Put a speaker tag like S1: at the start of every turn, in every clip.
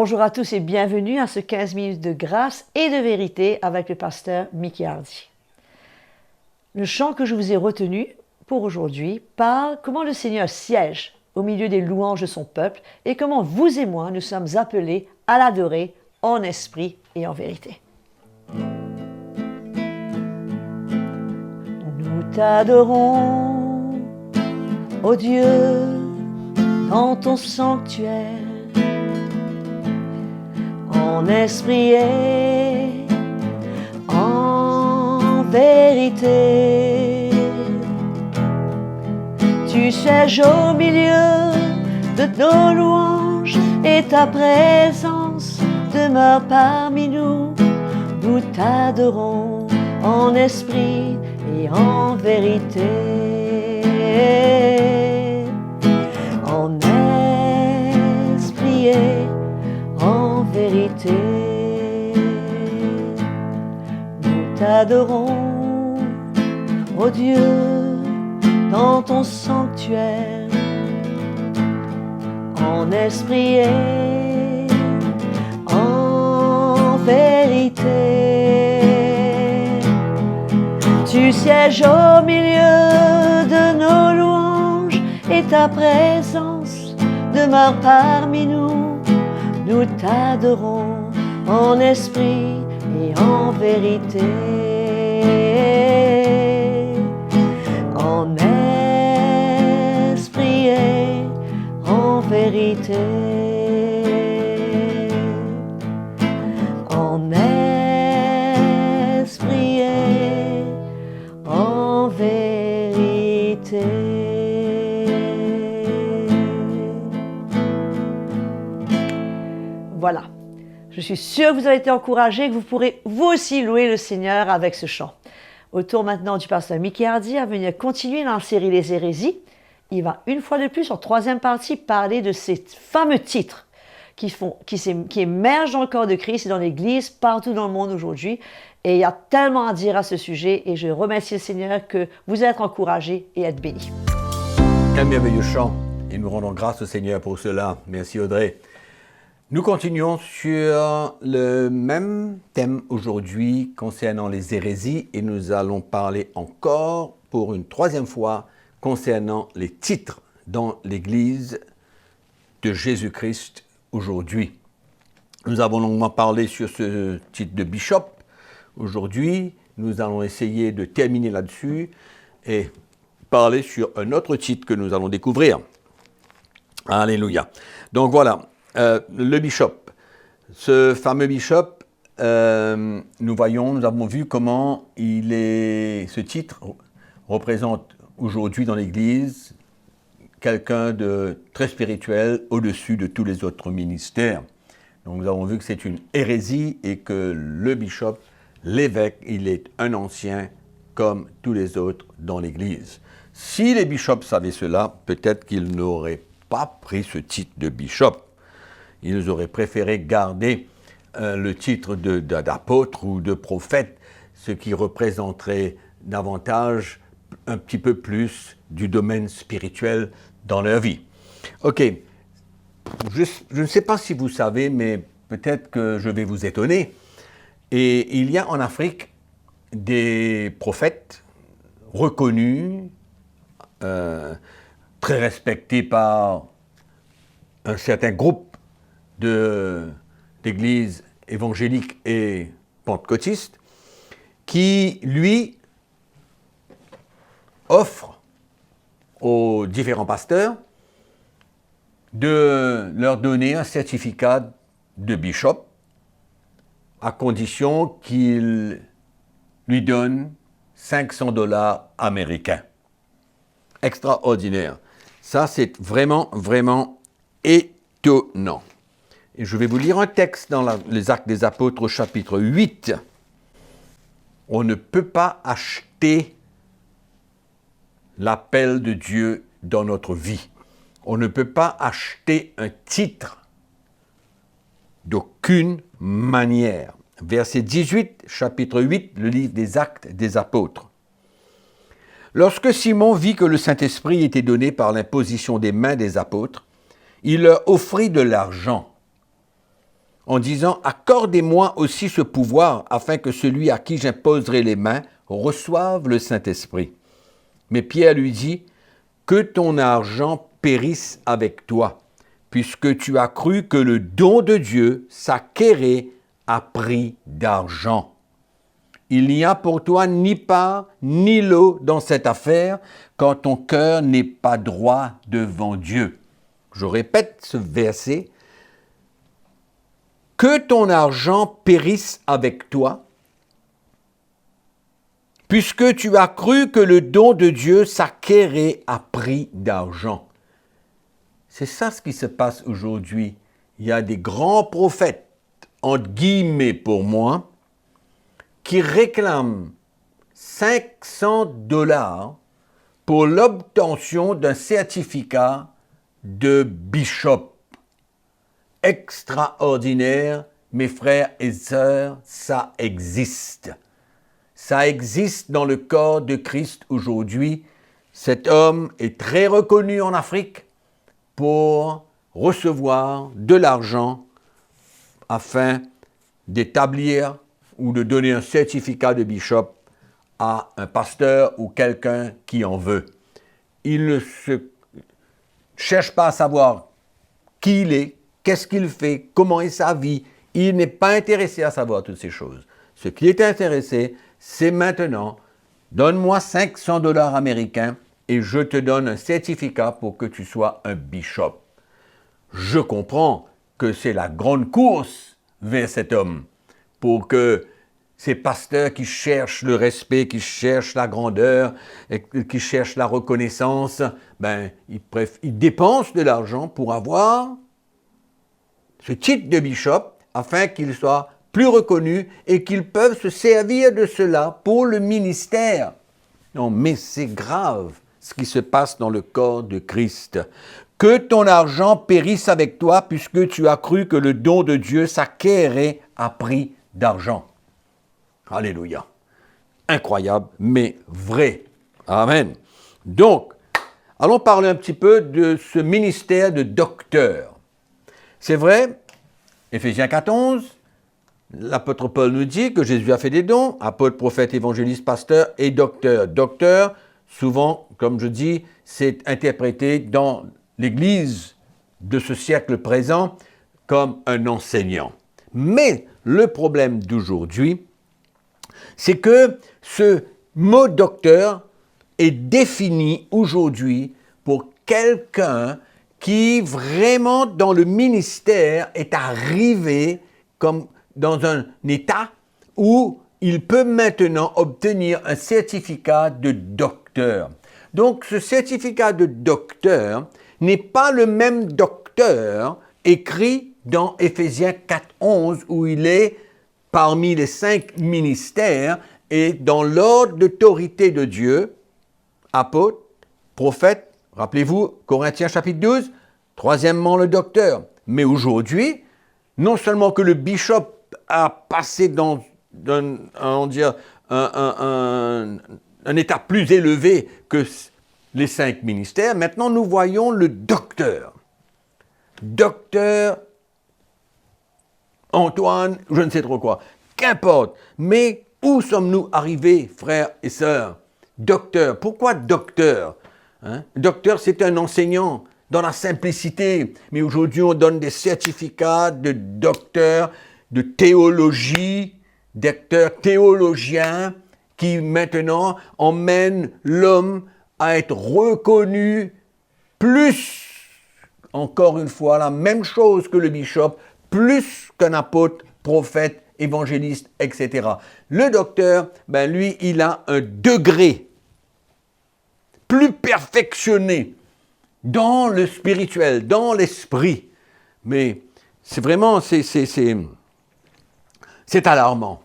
S1: Bonjour à tous et bienvenue à ce 15 minutes de grâce et de vérité avec le pasteur Mickey Hardy. Le chant que je vous ai retenu pour aujourd'hui parle comment le Seigneur siège au milieu des louanges de son peuple et comment vous et moi nous sommes appelés à l'adorer en esprit et en vérité. Nous t'adorons, ô Dieu, dans ton sanctuaire, en esprit et en vérité. Tu sièges au milieu de nos louanges et ta présence demeure parmi nous. Nous t'adorons en esprit et en vérité. En esprit et en vérité. Nous t'adorons, ô Dieu, dans ton sanctuaire, en esprit et en vérité. Tu sièges au milieu de nos louanges et ta présence demeure parmi nous. Nous t'adorons en esprit et en vérité. En esprit et en vérité. En esprit et en vérité. Voilà, je suis sûre que vous avez été encouragés, que vous pourrez vous aussi louer le Seigneur avec ce chant. Au tour maintenant du pasteur Mickey Hardy à venir continuer dans la série Les hérésies. Il va une fois de plus, en troisième partie, parler de ces fameux titres qui émergent dans le corps de Christ et dans l'Église partout dans le monde aujourd'hui. Et il y a tellement à dire à ce sujet et je remercie le Seigneur que vous êtes encouragés et êtes bénis.
S2: Quel merveilleux chant et nous rendons grâce au Seigneur pour cela. Merci Audrey. Nous continuons sur le même thème aujourd'hui concernant les hérésies et nous allons parler encore pour une troisième fois concernant les titres dans l'Église de Jésus-Christ aujourd'hui. Nous avons longuement parlé sur ce titre de bishop. Aujourd'hui, nous allons essayer de terminer là-dessus et parler sur un autre titre que nous allons découvrir. Alléluia. Donc voilà. Le bishop, ce fameux bishop, nous avons vu comment ce titre représente aujourd'hui dans l'Église quelqu'un de très spirituel au-dessus de tous les autres ministères. Donc nous avons vu que c'est une hérésie et que le bishop, l'évêque, il est un ancien comme tous les autres dans l'Église. Si les bishops savaient cela, peut-être qu'ils n'auraient pas pris ce titre de bishop. Ils auraient préféré garder le titre d'apôtre ou de prophète, ce qui représenterait davantage, un petit peu plus du domaine spirituel dans leur vie. Ok, je ne sais pas si vous savez, mais peut-être que je vais vous étonner. Et il y a en Afrique des prophètes reconnus, très respectés par un certain groupe d'églises évangéliques et pentecôtistes, qui, lui, offre aux différents pasteurs de leur donner un certificat de bishop à condition qu'ils lui donnent $500 américains. Extraordinaire. Ça, c'est vraiment, vraiment étonnant. Et je vais vous lire un texte dans les Actes des Apôtres au chapitre 8. On ne peut pas acheter l'appel de Dieu dans notre vie. On ne peut pas acheter un titre d'aucune manière. Verset 18, chapitre 8, le livre des Actes des Apôtres. Lorsque Simon vit que le Saint-Esprit était donné par l'imposition des mains des apôtres, il leur offrit de l'argent. en disant « Accordez-moi aussi ce pouvoir, afin que celui à qui j'imposerai les mains reçoive le Saint-Esprit. » Mais Pierre lui dit « Que ton argent périsse avec toi, puisque tu as cru que le don de Dieu s'acquérait à prix d'argent. Il n'y a pour toi ni part ni lot dans cette affaire, quand ton cœur n'est pas droit devant Dieu. » Je répète ce verset. « Que ton argent périsse avec toi, puisque tu as cru que le don de Dieu s'acquérait à prix d'argent. » C'est ça ce qui se passe aujourd'hui. Il y a des grands prophètes, entre guillemets pour moi, qui réclament 500 $ pour l'obtention d'un certificat de bishop. Extraordinaire, mes frères et sœurs, ça existe. Ça existe dans le corps de Christ aujourd'hui. Cet homme est très reconnu en Afrique pour recevoir de l'argent afin d'établir ou de donner un certificat de bishop à un pasteur ou quelqu'un qui en veut. Il ne se cherche pas à savoir qui il est, qu'est-ce qu'il fait, comment est sa vie. Il n'est pas intéressé à savoir toutes ces choses. Ce qui est intéressé, c'est maintenant, donne-moi 500 $ américains et je te donne un certificat pour que tu sois un bishop. Je comprends que c'est la grande course vers cet homme pour que ces pasteurs qui cherchent le respect, qui cherchent la grandeur, et qui cherchent la reconnaissance, ils dépensent de l'argent pour avoir ce titre de bishop afin qu'il soit plus reconnus et qu'ils peuvent se servir de cela pour le ministère. Non, mais c'est grave ce qui se passe dans le corps de Christ. Que ton argent périsse avec toi, puisque tu as cru que le don de Dieu s'acquérait à prix d'argent. Alléluia. Incroyable, mais vrai. Amen. Donc, allons parler un petit peu de ce ministère de docteur. C'est vrai, Éphésiens 14, l'apôtre Paul nous dit que Jésus a fait des dons, apôtre, prophète, évangéliste, pasteur et docteur. Docteur, souvent, comme je dis, c'est interprété dans l'Église de ce siècle présent comme un enseignant. Mais le problème d'aujourd'hui, c'est que ce mot docteur est défini aujourd'hui pour quelqu'un qui vraiment dans le ministère est arrivé comme dans un état où il peut maintenant obtenir un certificat de docteur. Donc ce certificat de docteur n'est pas le même docteur écrit dans Éphésiens 4.11 où il est parmi les 5 ministères et dans l'ordre d'autorité de Dieu, apôtre, prophète, rappelez-vous, Corinthiens chapitre 12, troisièmement le docteur. Mais aujourd'hui, non seulement que le bishop a passé dans un état plus élevé que les 5 ministères, maintenant nous voyons le docteur. Docteur Antoine, je ne sais trop quoi, qu'importe. Mais où sommes-nous arrivés, frères et sœurs? Docteur, pourquoi docteur? Docteur, c'est un enseignant dans la simplicité. Mais aujourd'hui, on donne des certificats de docteur, de théologie, docteur théologien, qui maintenant emmène l'homme à être reconnu plus, encore une fois, la même chose que le bishop, plus qu'un apôtre, prophète, évangéliste, etc. Le docteur, lui, il a un degré plus perfectionné dans le spirituel, dans l'esprit. Mais c'est vraiment, c'est alarmant.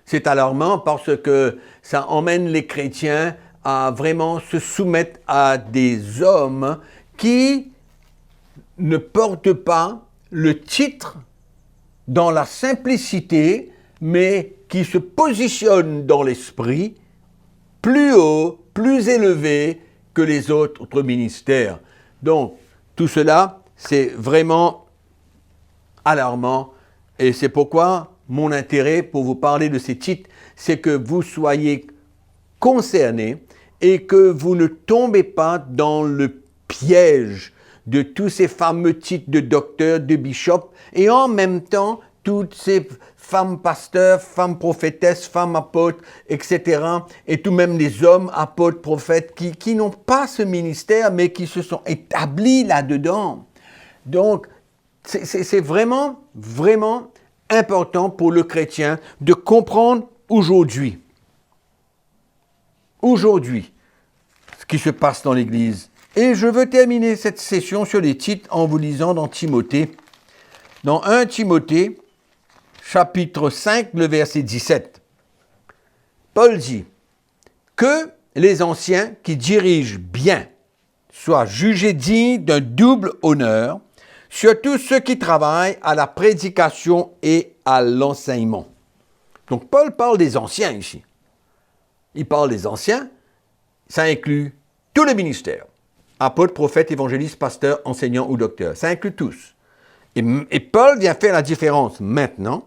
S2: C'est alarmant parce que ça emmène les chrétiens à vraiment se soumettre à des hommes qui ne portent pas le titre dans la simplicité, mais qui se positionnent dans l'esprit plus haut, plus élevé que les autres ministères. Donc, tout cela, c'est vraiment alarmant. Et c'est pourquoi mon intérêt pour vous parler de ces titres, c'est que vous soyez concernés et que vous ne tombez pas dans le piège de tous ces fameux titres de docteur, de bishop, et en même temps, toutes ces femmes pasteurs, femmes prophétesses, femmes apôtres, etc., et tout même les hommes apôtres, prophètes, qui n'ont pas ce ministère, mais qui se sont établis là-dedans. Donc, c'est vraiment, vraiment important pour le chrétien de comprendre aujourd'hui, ce qui se passe dans l'Église. Et je veux terminer cette session sur les titres en vous lisant dans Timothée. Dans 1 Timothée, chapitre 5, le verset 17. Paul dit que les anciens qui dirigent bien soient jugés dignes d'un double honneur, surtout ceux qui travaillent à la prédication et à l'enseignement. Donc Paul parle des anciens ici. Il parle des anciens, ça inclut tous les ministères. Apôtres, prophètes, évangélistes, pasteurs, enseignants ou docteurs. Ça inclut tous. Et Paul vient faire la différence maintenant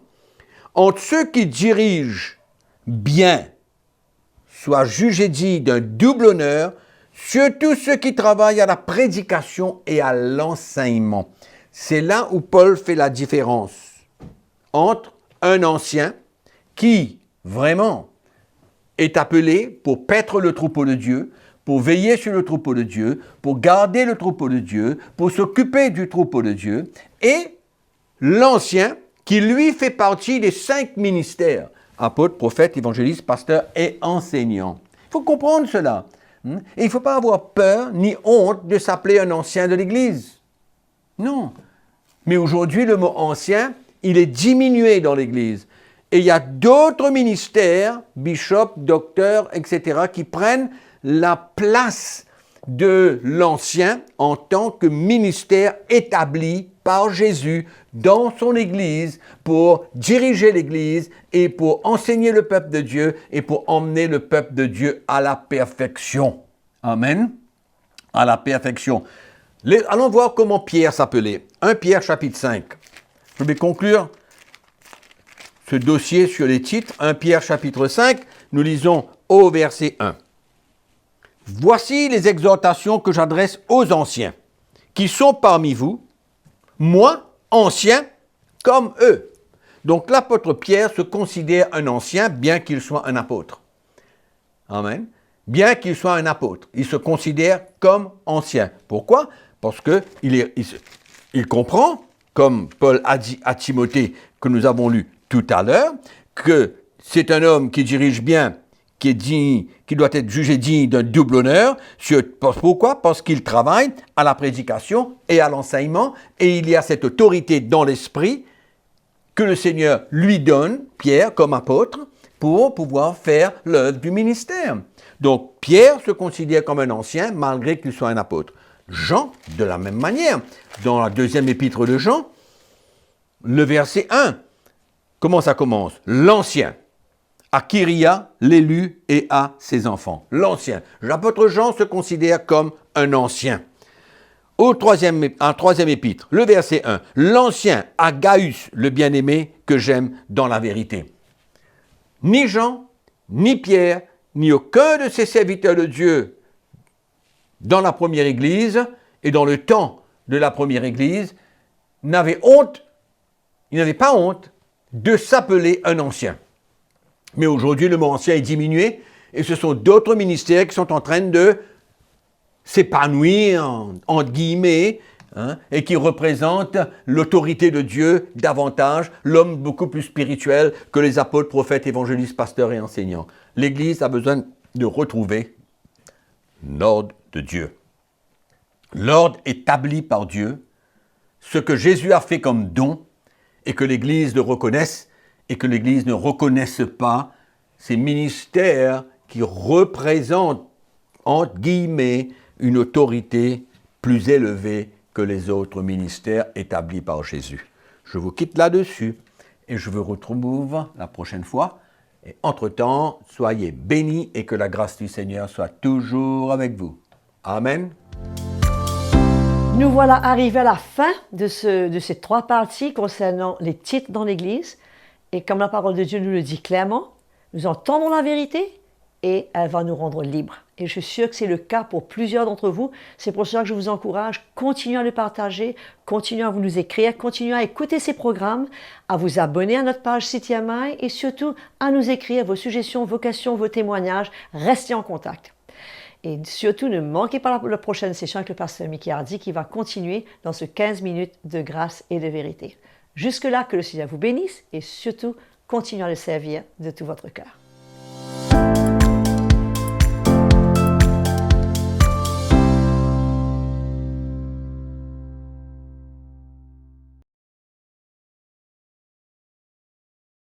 S2: entre ceux qui dirigent bien, soient jugés dignes d'un double honneur, surtout ceux qui travaillent à la prédication et à l'enseignement. C'est là où Paul fait la différence entre un ancien qui, vraiment, est appelé pour paître le troupeau de Dieu, pour veiller sur le troupeau de Dieu, pour garder le troupeau de Dieu, pour s'occuper du troupeau de Dieu, et l'ancien qui, lui, fait partie des 5 ministères, apôtres, prophètes, évangélistes, pasteurs et enseignants. Il faut comprendre cela. Et il ne faut pas avoir peur ni honte de s'appeler un ancien de l'Église. Non. Mais aujourd'hui, le mot ancien, il est diminué dans l'Église. Et il y a d'autres ministères, bishops, docteurs, etc., qui prennent la place de l'ancien en tant que ministère établi par Jésus dans son Église pour diriger l'Église et pour enseigner le peuple de Dieu et pour emmener le peuple de Dieu à la perfection. Amen. À la perfection. Allons voir comment Pierre s'appelait. 1 Pierre chapitre 5. Je vais conclure ce dossier sur les titres. 1 Pierre chapitre 5, nous lisons au verset 1. Voici les exhortations que j'adresse aux anciens, qui sont parmi vous, moi, ancien, comme eux. Donc l'apôtre Pierre se considère un ancien, bien qu'il soit un apôtre. Amen. Bien qu'il soit un apôtre, il se considère comme ancien. Pourquoi? Parce qu'il comprend, comme Paul a dit à Timothée, que nous avons lu tout à l'heure, que c'est un homme qui dirige bien, qui doit être jugé digne d'un double honneur. Pourquoi? Parce qu'il travaille à la prédication et à l'enseignement, et il y a cette autorité dans l'esprit que le Seigneur lui donne, Pierre, comme apôtre, pour pouvoir faire l'œuvre du ministère. Donc, Pierre se considère comme un ancien, malgré qu'il soit un apôtre. Jean, de la même manière, dans la 2e épître de Jean, le verset 1, comment ça commence? L'ancien, à Kyria, l'élu et à ses enfants. L'ancien. L'apôtre Jean se considère comme un ancien. En 3e épître, le verset 1, l'ancien à Gaius, le bien-aimé que j'aime dans la vérité. Ni Jean, ni Pierre, ni aucun de ces serviteurs de Dieu dans la première Église et dans le temps de la première Église n'avaient honte, ils n'avaient pas honte de s'appeler un ancien. Mais aujourd'hui, le mot ancien est diminué et ce sont d'autres ministères qui sont en train de s'épanouir, entre guillemets, et qui représentent l'autorité de Dieu davantage, l'homme beaucoup plus spirituel que les apôtres, prophètes, évangélistes, pasteurs et enseignants. L'Église a besoin de retrouver l'ordre de Dieu. L'ordre établi par Dieu, ce que Jésus a fait comme don, et que l'Église le reconnaisse, et que l'Église ne reconnaisse pas ces ministères qui représentent, entre guillemets, une autorité plus élevée que les autres ministères établis par Jésus. Je vous quitte là-dessus et je vous retrouve la prochaine fois. Et entre-temps, soyez bénis et que la grâce du Seigneur soit toujours avec vous. Amen.
S1: Nous voilà arrivés à la fin de ces 3 parties concernant les titres dans l'Église. Et comme la parole de Dieu nous le dit clairement, nous entendons la vérité et elle va nous rendre libres. Et je suis sûre que c'est le cas pour plusieurs d'entre vous. C'est pour cela que je vous encourage, continuez à le partager, continuez à vous nous écrire, continuez à écouter ces programmes, à vous abonner à notre page CTMI et surtout à nous écrire vos suggestions, vos questions, vos témoignages. Restez en contact. Et surtout, ne manquez pas la prochaine session avec le pasteur Mickey Hardy qui va continuer dans ce 15 minutes de grâce et de vérité. Jusque-là, que le Seigneur vous bénisse et surtout, continuez à le servir de tout votre cœur.